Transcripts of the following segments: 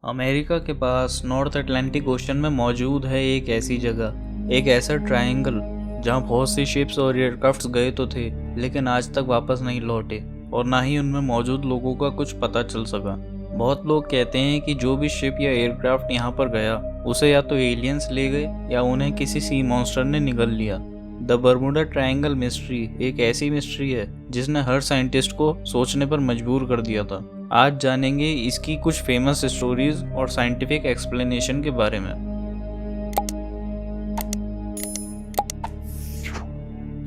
America के पास north Atlantic ocean में मौजूद है एक ऐसी जगह, एक ऐसा ट्रायंगल जहां बहुत सी शिप्स और एयरक्राफ्ट्स गए तो थे, लेकिन आज तक वापस नहीं लौटे और ना ही उनमें मौजूद लोगों का कुछ पता चल सका। बहुत लोग कहते हैं कि जो भी शिप या एयरक्राफ्ट यहाँ पर गया उसे या तो एलियंस ले गए या उन्हें किसी सी मॉन्स्टर ने निगल लिया। द बर्मुडा ट्रायंगल मिस्ट्री एक ऐसी मिस्ट्री है जिसने हर साइंटिस्ट को सोचने पर मजबूर कर दिया था। आज जानेंगे इसकी कुछ फेमस स्टोरीज और साइंटिफिक एक्सप्लेनेशन के बारे में।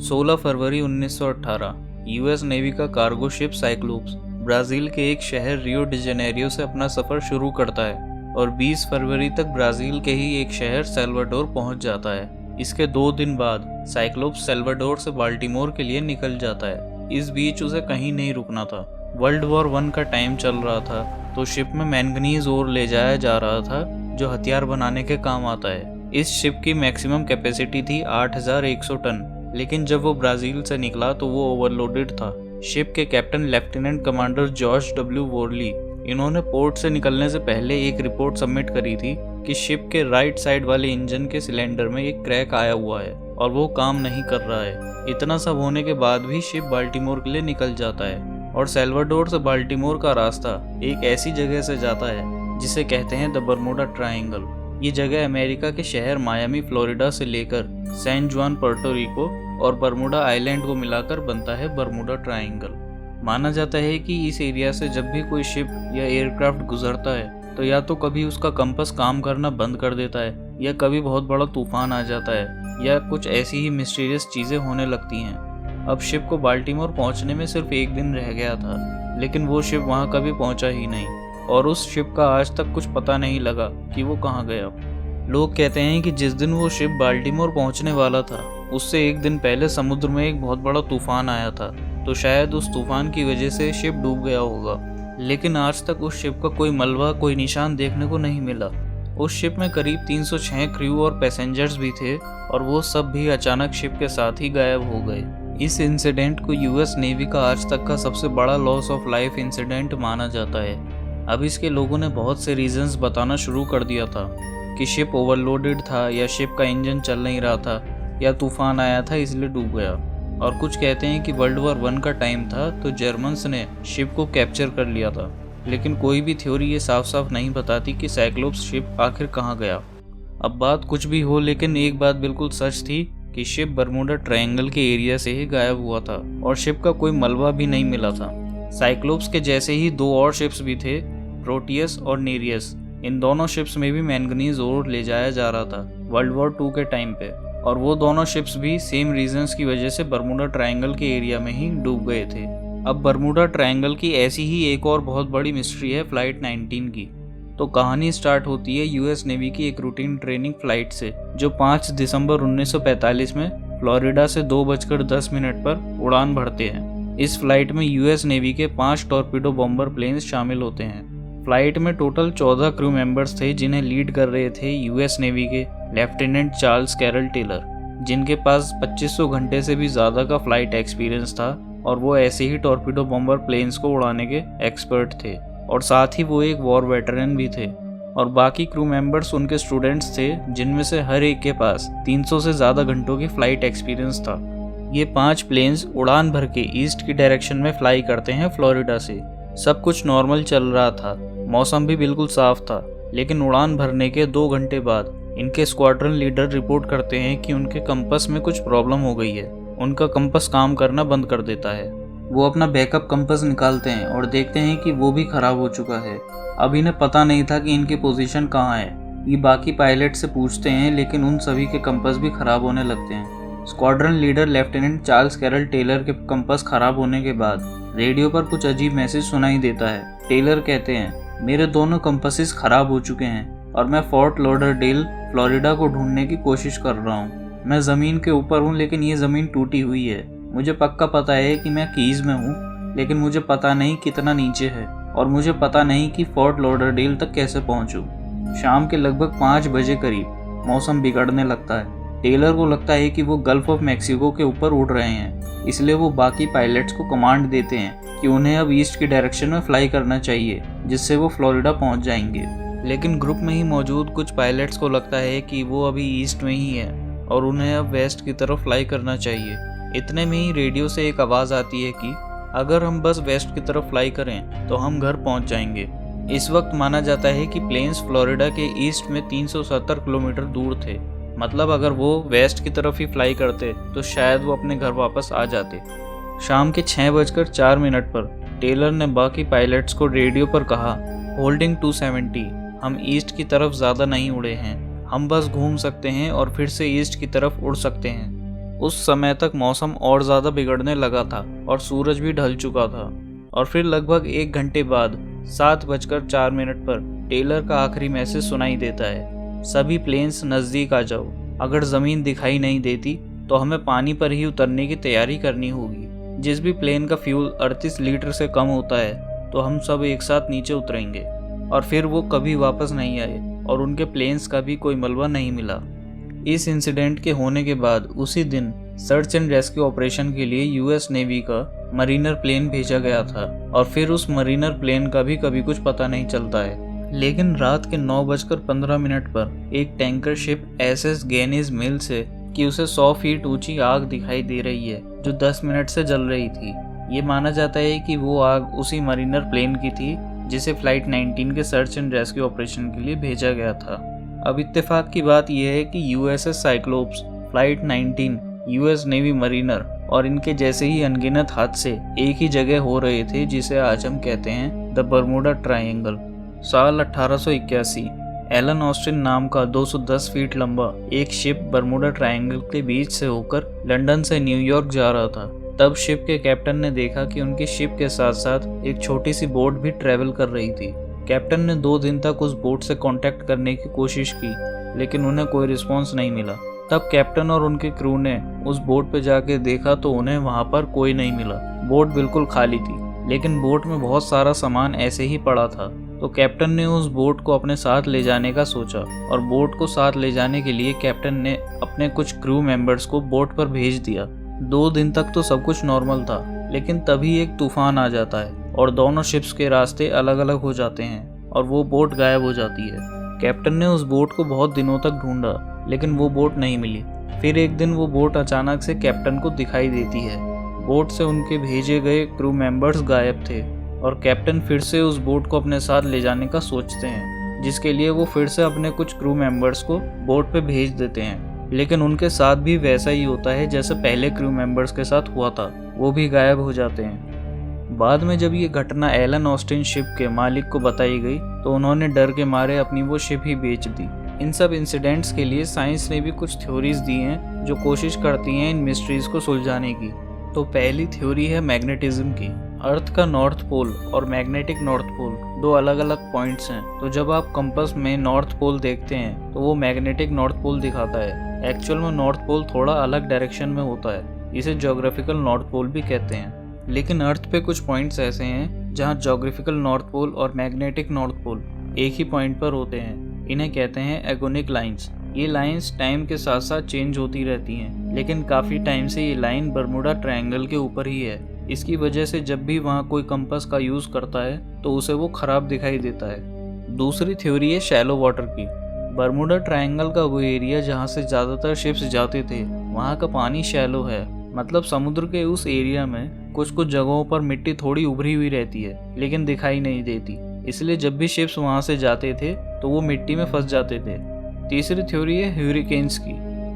16 फरवरी 1918 यूएस नेवी का कार्गो शिप साइक्लोप्स ब्राज़ील के एक शहर रियो डी जेनेरियो से अपना सफ़र शुरू करता है और 20 फरवरी तक ब्राज़ील के ही एक शहर सेल्वाडोर पहुंच जाता है। इसके 2 दिन बाद साइक्लोप्स सेल्वाडोर से बाल्टीमोर के लिए निकल जाता है। इस बीच उसे कहीं नहीं रुकना था। वर्ल्ड वॉर 1 का टाइम चल रहा था तो शिप में मैंगनीज ओर ले जाया जा रहा था जो हथियार बनाने के काम आता है। इस शिप की मैक्सिमम कैपेसिटी थी 8100 टन, लेकिन जब वो ब्राज़ील से निकला तो वो ओवरलोडेड था। शिप के captain lieutenant commander George W Worley इन्होंने पोर्ट से निकलने से पहले एक रिपोर्ट सबमिट करी थी कि शिप के राइट साइड वाले इंजन के सिलेंडर में एक क्रैक आया हुआ है और वो काम नहीं कर रहा है। इतना सब होने के बाद भी शिप बाल्टीमोर के लिए निकल जाता है और सेल्वाडोर से बाल्टीमोर का रास्ता एक ऐसी जगह से जाता है जिसे कहते हैं द बर्मुडा ट्रायंगल। ये जगह अमेरिका के शहर मायामी फ्लोरिडा से लेकर सैन जुआन पुर्टो रिको और बर्मुडा आइलैंड को मिलाकर बनता है बर्मुडा ट्रायंगल। माना जाता है कि इस एरिया से जब भी कोई शिप या एयरक्राफ्ट गुजरता है तो या तो कभी उसका कंपास काम करना बंद कर देता है या कभी बहुत बड़ा तूफान आ जाता है या कुछ ऐसी ही मिस्टीरियस चीज़ें होने लगती हैं। अब शिप को बाल्टीमोर पहुंचने में सिर्फ 1 दिन रह गया था, लेकिन वो शिप वहां कभी पहुंचा ही नहीं और उस शिप का आज तक कुछ पता नहीं लगा कि वो कहाँ गया। लोग कहते हैं कि जिस दिन वो शिप बाल्टीमोर पहुंचने वाला था उससे 1 दिन पहले समुद्र में एक बहुत बड़ा तूफान आया था, तो शायद उस तूफान की वजह से शिप डूब गया होगा। लेकिन आज तक उस शिप का कोई मलबा, कोई निशान देखने को नहीं मिला। उस शिप में करीब 306 क्रू और पैसेंजर्स भी थे और वो सब भी अचानक शिप के साथ ही गायब हो गए। इस इंसिडेंट को यूएस नेवी का आज तक का सबसे बड़ा लॉस ऑफ लाइफ इंसिडेंट माना जाता है। अब इसके लोगों ने बहुत से रीजंस बताना शुरू कर दिया था कि शिप ओवरलोडेड था या शिप का इंजन चल नहीं रहा था या तूफान आया था इसलिए डूब गया। और कुछ कहते हैं कि वर्ल्ड वॉर 1 का टाइम था तो जर्मन्स ने शिप को कैप्चर कर लिया था, लेकिन कोई भी थ्योरी ये साफ साफ नहीं बताती कि साइक्लोप्स शिप आखिर कहाँ गया। अब बात कुछ भी हो, लेकिन एक बात बिल्कुल सच थी कि शिप बर्मुडा ट्रायंगल के एरिया से ही गायब हुआ था और शिप का कोई मलबा भी नहीं मिला था। साइक्लोप्स के जैसे ही 2 और शिप्स भी थे, प्रोटियस और नेरियस। इन दोनों शिप्स में भी मैंगनीज ओर ले जाया जा रहा था वर्ल्ड वॉर 2 के टाइम पे, और वो दोनों शिप्स भी सेम रीजंस की वजह से बर्मुडा ट्रायंगल के एरिया में ही डूब गए थे। अब बर्मुडा ट्रायंगल की ऐसी ही एक और बहुत बड़ी मिस्ट्री है फ्लाइट 19 की। तो कहानी स्टार्ट होती है यूएस नेवी की एक रूटीन ट्रेनिंग फ्लाइट से जो 5 दिसंबर 1945 में फ्लोरिडा से 2:10 पर उड़ान भरते हैं। इस फ्लाइट में यूएस नेवी के 5 टॉर्पीडो बॉम्बर प्लेन्स शामिल होते हैं। फ्लाइट में टोटल 14 क्रू मेंबर्स थे जिन्हें लीड कर रहे थे यूएस नेवी के लेफ्टिनेंट चार्ल्स कैरल टेलर, जिनके पास 2500 घंटे से भी ज़्यादा का फ्लाइट एक्सपीरियंस था और वो ऐसे ही टॉर्पीडो बॉम्बर प्लेन्स को उड़ाने के एक्सपर्ट थे और साथ ही वो एक वॉर वेटरन भी थे। और बाकी क्रू मेंबर्स उनके स्टूडेंट्स थे जिनमें से हर एक के पास 300 से ज़्यादा घंटों की फ्लाइट एक्सपीरियंस था। ये 5 प्लेन्स उड़ान भर के ईस्ट की डायरेक्शन में फ्लाई करते हैं फ्लोरिडा से। सब कुछ नॉर्मल चल रहा था, मौसम भी बिल्कुल साफ था, लेकिन उड़ान भरने के 2 घंटे बाद इनके स्क्वाड्रन लीडर रिपोर्ट करते हैं कि उनके कंपास में कुछ प्रॉब्लम हो गई है। उनका कंपास काम करना बंद कर देता है। वो अपना बैकअप कंपास निकालते हैं और देखते हैं कि वो भी खराब हो चुका है। अब इन्हें पता नहीं था कि इनकी पोजीशन कहाँ है। ये बाकी पायलट से पूछते हैं, लेकिन उन सभी के कंपास भी खराब होने लगते हैं। Squadron leader lieutenant Charles Carroll Taylor के कंपास खराब होने के बाद रेडियो पर कुछ अजीब मैसेज सुनाई देता है। टेलर कहते हैं, मेरे दोनों कंपासेस खराब हो चुके हैं और मैं फोर्ट लॉडरडेल फ्लोरिडा को ढूंढने की कोशिश कर रहा हूँ। मैं ज़मीन के ऊपर हूँ, लेकिन ये ज़मीन टूटी हुई है। मुझे पक्का पता है कि मैं कीज में हूँ, लेकिन मुझे पता नहीं कितना नीचे है और मुझे पता नहीं कि फोर्ट लॉडरडेल तक कैसे पहुँचूँ। शाम के लगभग 5 बजे करीब मौसम बिगड़ने लगता है। टेलर को लगता है कि वो गल्फ ऑफ मैक्सिको के ऊपर उड़ रहे हैं, इसलिए वो बाकी पायलट्स को कमांड देते हैं कि उन्हें अब ईस्ट की डायरेक्शन में फ्लाई करना चाहिए, जिससे वो फ्लोरिडा पहुंच जाएंगे। लेकिन ग्रुप में ही मौजूद कुछ पायलट्स को लगता है कि वो अभी ईस्ट में ही है और उन्हें अब वेस्ट की तरफ फ्लाई करना चाहिए। इतने में ही रेडियो से एक आवाज़ आती है कि अगर हम बस वेस्ट की तरफ फ्लाई करें तो हम घर पहुंच जाएंगे। इस वक्त माना जाता है कि प्लेन्स फ्लोरिडा के ईस्ट में 370 किलोमीटर दूर थे। मतलब अगर वो वेस्ट की तरफ ही फ्लाई करते तो शायद वो अपने घर वापस आ जाते। शाम के 6:04 पर टेलर ने बाकी पायलट्स को रेडियो पर कहा, होल्डिंग 270, हम ईस्ट की तरफ ज़्यादा नहीं उड़े हैं, हम बस घूम सकते हैं और फिर से ईस्ट की तरफ उड़ सकते हैं। उस समय तक मौसम और ज़्यादा बिगड़ने लगा था और सूरज भी ढल चुका था। और फिर लगभग 1 घंटे बाद 7:04 पर टेलर का आखिरी मैसेज सुनाई देता है, सभी प्लेन्स नज़दीक आ जाओ, अगर ज़मीन दिखाई नहीं देती तो हमें पानी पर ही उतरने की तैयारी करनी होगी। जिस भी प्लेन का फ्यूल 38 लीटर से कम होता है तो हम सब एक साथ नीचे उतरेंगे। और फिर वो कभी वापस नहीं आए और उनके प्लेन्स का भी कोई मलबा नहीं मिला। इस इंसिडेंट के होने के बाद उसी दिन सर्च एंड रेस्क्यू ऑपरेशन के लिए यूएस नेवी का मरीनर प्लेन भेजा गया था और फिर उस मरीनर प्लेन का भी कभी कुछ पता नहीं चलता है। लेकिन रात के 9:15 पर एक टैंकर शिप एसएस गेनिस मिल से कि उसे 100 फीट ऊंची आग दिखाई दे रही है जो 10 मिनट से जल रही थी। ये माना जाता है कि वो आग उसी मरीनर प्लेन की थी जिसे फ्लाइट 19 के सर्च एंड रेस्क्यू ऑपरेशन के लिए भेजा गया था। अब इत्तेफाक की बात यह है कि USS cyclops, flight 19, US navy Mariner और इनके जैसे ही अनगिनत हादसे एक ही जगह हो रहे थे जिसे आज हम कहते हैं द बर्मुडा ट्रायंगल। साल 1881 एलन ऑस्टिन नाम का 210 फीट लंबा एक शिप बर्मुडा ट्रायंगल के बीच से होकर लंदन से न्यूयॉर्क जा रहा था। तब शिप के कैप्टन ने देखा कि उनकी शिप के साथ साथ एक छोटी सी बोट भी ट्रेवल कर रही थी। कैप्टन ने 2 दिन तक उस बोट से कांटेक्ट करने की कोशिश की लेकिन उन्हें कोई रिस्पांस नहीं मिला। तब कैप्टन और उनके क्रू ने उस बोट पे जाके देखा तो उन्हें वहां पर कोई नहीं मिला। बोट बिल्कुल खाली थी लेकिन बोट में बहुत सारा सामान ऐसे ही पड़ा था। तो कैप्टन ने उस बोट को अपने साथ ले जाने का सोचा और बोट को साथ ले जाने के लिए कैप्टन ने अपने कुछ क्रू मेंबर्स को बोट पर भेज दिया। 2 दिन तक तो सब कुछ नॉर्मल था लेकिन तभी एक तूफान आ जाता है और दोनों शिप्स के रास्ते अलग अलग हो जाते हैं और वो बोट गायब हो जाती है। कैप्टन ने उस बोट को बहुत दिनों तक ढूंढा लेकिन वो बोट नहीं मिली। फिर एक दिन वो बोट अचानक से कैप्टन को दिखाई देती है। बोट से उनके भेजे गए क्रू मेंबर्स गायब थे और कैप्टन फिर से उस बोट को अपने साथ ले जाने का सोचते हैं, जिसके लिए वो फिर से अपने कुछ क्रू मेंबर्स को बोट पे भेज देते हैं। लेकिन उनके साथ भी वैसा ही होता है जैसे पहले क्रू मेंबर्स के साथ हुआ था, वो भी गायब हो जाते हैं। बाद में जब ये घटना एलन ऑस्टिन शिप के मालिक को बताई गई तो उन्होंने डर के मारे अपनी वो शिप ही बेच दी। इन सब इंसिडेंट्स के लिए साइंस ने भी कुछ थ्योरीज दी हैं जो कोशिश करती हैं इन मिस्ट्रीज को सुलझाने की। तो पहली थ्योरी है मैग्नेटिज्म की। अर्थ का नॉर्थ पोल और मैग्नेटिक नॉर्थ पोल 2 अलग अलग पॉइंट्स हैं। तो जब आप कंपास में नॉर्थ पोल देखते हैं तो वो मैग्नेटिक नॉर्थ पोल दिखाता है। एक्चुअल में नॉर्थ पोल थोड़ा अलग डायरेक्शन में होता है, इसे ज्योग्राफिकल नॉर्थ पोल भी कहते हैं। लेकिन अर्थ पे कुछ पॉइंट्स ऐसे हैं जहाँ ज्योग्राफिकल नॉर्थ पोल और मैग्नेटिक नॉर्थ पोल एक ही पॉइंट पर होते हैं। इन्हें कहते हैं एगोनिक लाइंस। ये लाइंस टाइम के साथ साथ चेंज होती रहती हैं, लेकिन काफ़ी टाइम से ये लाइन बर्मुडा ट्रायंगल के ऊपर ही है। इसकी वजह से जब भी वहाँ कोई कंपास का यूज़ करता है तो उसे वो खराब दिखाई देता है। दूसरी थ्योरी है शैलो वाटर की। बर्मुडा ट्रायंगल का वो एरिया जहाँ से ज़्यादातर शिप्स जाते थे वहाँ का पानी शैलो है, मतलब समुद्र के उस एरिया में कुछ कुछ जगहों पर मिट्टी थोड़ी उभरी हुई रहती है लेकिन दिखाई नहीं देती, इसलिए जब भी शिप्स वहाँ से जाते थे तो वो मिट्टी में फंस जाते थे। तीसरी थ्योरी है ह्यूरिकेन्स की।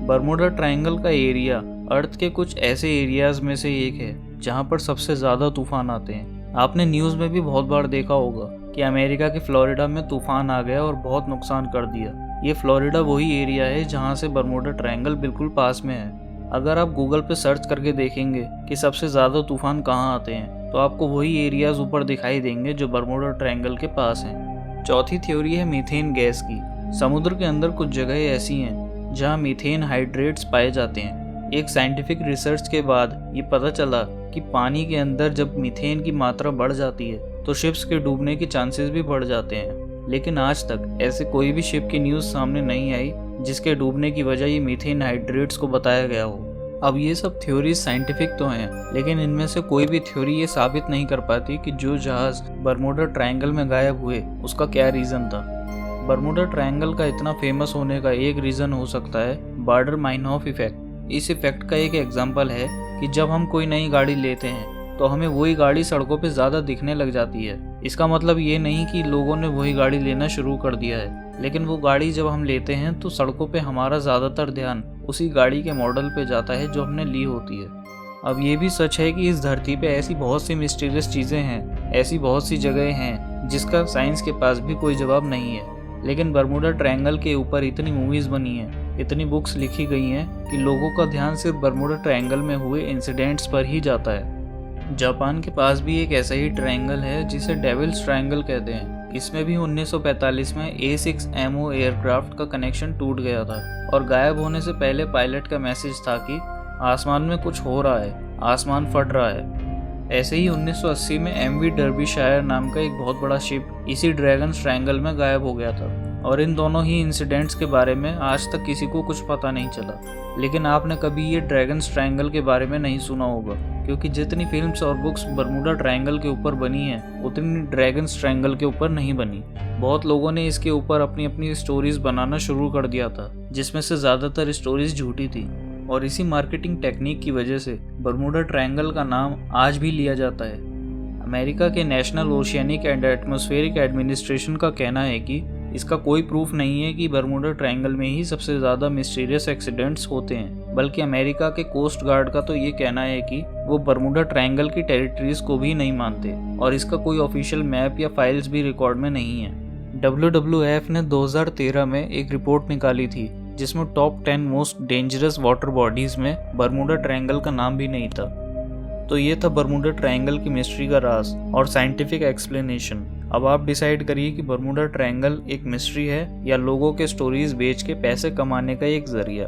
बर्मुडा ट्रायंगल का एरिया अर्थ के कुछ ऐसे एरियाज में से एक है जहाँ पर सबसे ज़्यादा तूफान आते हैं। आपने न्यूज़ में भी बहुत बार देखा होगा कि अमेरिका के फ्लोरिडा में तूफान आ गया और बहुत नुकसान कर दिया। ये फ्लोरिडा वही एरिया है जहाँ से बर्मुडा ट्रायंगल बिल्कुल पास में है। अगर आप गूगल पे सर्च करके देखेंगे कि सबसे ज़्यादा तूफान कहाँ आते हैं तो आपको वही एरियाज ऊपर दिखाई देंगे जो बर्मुडा ट्रायंगल के पास हैं। चौथी थ्योरी है मीथेन गैस की। समुद्र के अंदर कुछ जगह ऐसी हैं जहाँ मीथेन हाइड्रेट्स पाए जाते हैं। एक साइंटिफिक रिसर्च के बाद ये पता चला कि पानी के अंदर जब मीथेन की मात्रा बढ़ जाती है तो शिप्स के डूबने के चांसेस भी बढ़ जाते हैं। लेकिन आज तक ऐसे कोई भी शिप की न्यूज़ सामने नहीं आई जिसके डूबने की वजह ये मीथेन हाइड्रेट्स को बताया गया हो। अब ये सब थ्योरीज साइंटिफिक तो हैं लेकिन इनमें से कोई भी थ्योरी ये साबित नहीं कर पाती कि जो जहाज़ बर्मुडा ट्रायंगल में गायब हुए उसका क्या रीज़न था। बर्मुडा ट्रायंगल का इतना फेमस होने का एक रीज़न हो सकता है बाडर-माइनहोफ इफेक्ट। इस इफेक्ट का एक एग्जांपल है कि जब हम कोई नई गाड़ी लेते हैं तो हमें वही गाड़ी सड़कों पे ज़्यादा दिखने लग जाती है। इसका मतलब ये नहीं कि लोगों ने वही गाड़ी लेना शुरू कर दिया है, लेकिन वो गाड़ी जब हम लेते हैं तो सड़कों पे हमारा ज़्यादातर ध्यान उसी गाड़ी के मॉडल पे जाता है जो हमने ली होती है। अब ये भी सच है कि इस धरती पे ऐसी बहुत सी मिस्टीरियस चीज़ें हैं, ऐसी बहुत सी जगहें हैं जिसका साइंस के पास भी कोई जवाब नहीं है। लेकिन बर्मुडा ट्रायंगल के ऊपर इतनी मूवीज़ बनी हैं, इतनी बुक्स लिखी गई हैं कि लोगों का ध्यान सिर्फ बर्मुडा ट्रायंगल में हुए इंसिडेंट्स पर ही जाता है। जापान के पास भी एक ऐसा ही ट्रायंगल है जिसे डेविल्स ट्रायंगल कहते हैं। इसमें भी 1945 में A6MO एयरक्राफ्ट का कनेक्शन टूट गया था और गायब होने से पहले पायलट का मैसेज था कि आसमान में कुछ हो रहा है, आसमान फट रहा है। ऐसे ही 1980 में MV डर्बीशायर नाम का एक बहुत बड़ा शिप इसी ड्रैगन्स ट्रायंगल में गायब हो गया था और इन दोनों ही इंसिडेंट्स के बारे में आज तक किसी को कुछ पता नहीं चला। लेकिन आपने कभी ये ड्रैगन्स ट्रायंगल के बारे में नहीं सुना होगा, क्योंकि जितनी फिल्म्स और बुक्स बर्मुडा ट्रायंगल के ऊपर बनी हैं उतनी ड्रैगन्स ट्रायंगल के ऊपर नहीं बनी। बहुत लोगों ने इसके ऊपर अपनी अपनी स्टोरीज बनाना शुरू कर दिया था, जिसमें से ज़्यादातर स्टोरीज झूठी थी। और इसी मार्केटिंग टेक्निक की वजह से बर्मुडा ट्रायंगल का नाम आज भी लिया जाता है। अमेरिका के national oceanic and atmospheric administration का कहना है कि इसका कोई प्रूफ नहीं है कि बर्मुडा ट्रायंगल में ही सबसे ज़्यादा मिस्टीरियस एक्सीडेंट्स होते हैं, बल्कि अमेरिका के कोस्ट गार्ड का तो ये कहना है कि वो बर्मुडा ट्रायंगल की टेरिटरीज को भी नहीं मानते और इसका कोई ऑफिशियल मैप या फाइल्स भी रिकॉर्ड में नहीं है। WWF ने 2013 में एक रिपोर्ट निकाली थी जिसमें top 10 most dangerous water bodies में बर्मुडा ट्रायंगल का नाम भी नहीं था। तो ये था बर्मुडा ट्रायंगल की मिस्ट्री का राज और साइंटिफिक एक्सप्लेनेशन। अब आप डिसाइड करिए कि बर्मुडा ट्रायंगल एक मिस्ट्री है या लोगों के स्टोरीज बेच के पैसे कमाने का एक जरिया।